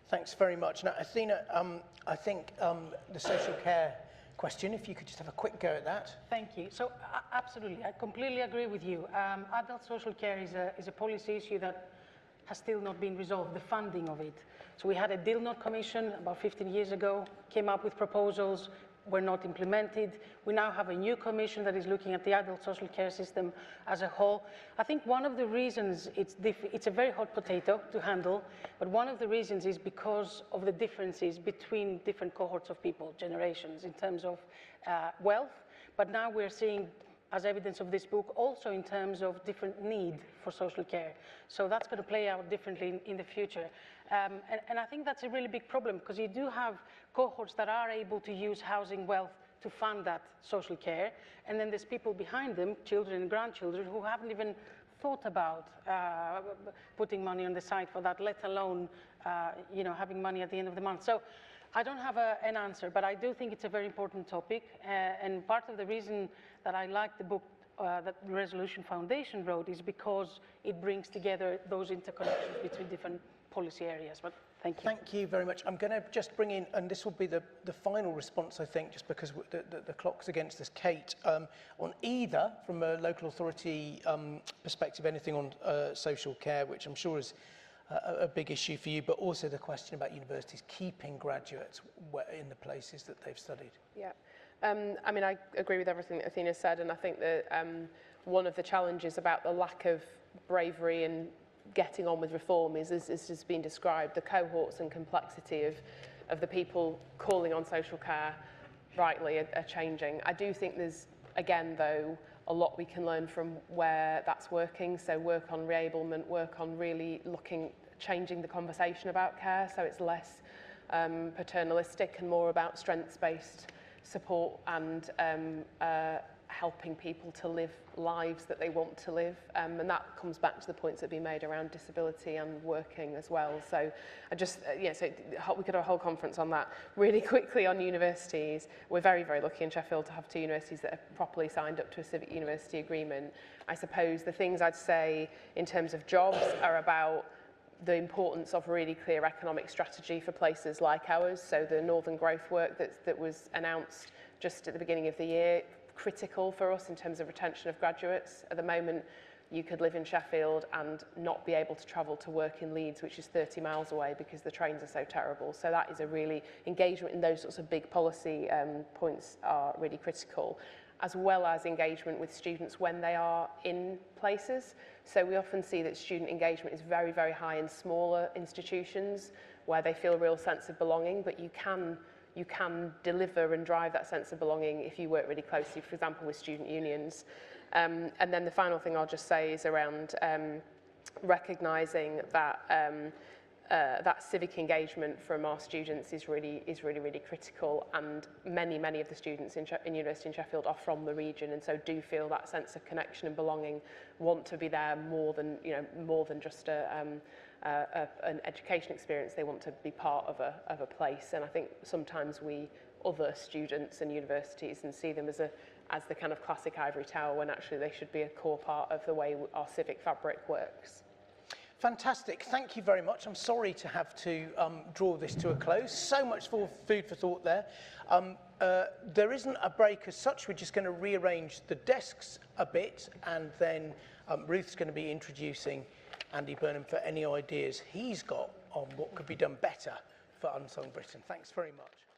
Thanks very much. Now, Athina, I think the social care question, if you could just have a quick go at that.
Thank you. So, absolutely, I completely agree with you. Adult social care is a policy issue that has still not been resolved, the funding of it. So we had a DILNOT commission about 15 years ago, came up with proposals, were not implemented. We now have a new commission that is looking at the adult social care system as a whole. I think one of the reasons it's a very hot potato to handle, but one of the reasons is because of the differences between different cohorts of people, generations, in terms of wealth. But now we're seeing, as evidence of this book, also in terms of different need for social care. So that's going to play out differently in the future. And I think that's a really big problem, because you do have cohorts that are able to use housing wealth to fund that social care, and then there's people behind them, children and grandchildren, who haven't even thought about putting money on the side for that, let alone having money at the end of the month. So I don't have an answer, but I do think it's a very important topic, and part of the reason that I like the book that the Resolution Foundation wrote is because it brings together those interconnections between different policy areas. But thank you.
Thank you very much. I'm going to just bring in, and this will be the final response, I think, just because the clock's against us, Kate, on either from a local authority perspective, anything on social care, which I'm sure is a big issue for you, but also the question about universities keeping graduates in the places that they've studied.
Yeah. I mean, I agree with everything that Athina said, and I think that one of the challenges about the lack of bravery in getting on with reform is, as has been described, the cohorts and complexity of the people calling on social care rightly are changing. I do think there's, again, though, a lot we can learn from where that's working. So work on reablement, work on really changing the conversation about care, so it's less paternalistic and more about strengths-based support and helping people to live lives that they want to live. And that comes back to the points that have been made around disability and working as well. So I just, so we could have a whole conference on that. Really quickly on universities, we're very, very lucky in Sheffield to have 2 universities that are properly signed up to a civic university agreement. I suppose the things I'd say in terms of jobs are about the importance of really clear economic strategy for places like ours. So the Northern Growth work that was announced just at the beginning of the year, critical for us in terms of retention of graduates. At the moment, you could live in Sheffield and not be able to travel to work in Leeds, which is 30 miles away because the trains are so terrible. So that is a really, engagement in those sorts of big policy points are really critical, as well as engagement with students when they are in places. So we often see that student engagement is very, very high in smaller institutions where they feel a real sense of belonging, but you can deliver and drive that sense of belonging if you work really closely, for example, with student unions. And then the final thing I'll just say is around recognising that that civic engagement from our students is really critical, and many of the students in university in Sheffield are from the region, and so do feel that sense of connection and belonging, want to be there more than just an education experience. They want to be part of a place, and I think sometimes we other students and universities and see them as the kind of classic ivory tower, when actually they should be a core part of the way our civic fabric works.
Fantastic. Thank you very much. I'm sorry to have to draw this to a close. So much food for thought there. There isn't a break as such. We're just going to rearrange the desks a bit, and then Ruth's going to be introducing Andy Burnham for any ideas he's got on what could be done better for Unsung Britain. Thanks very much.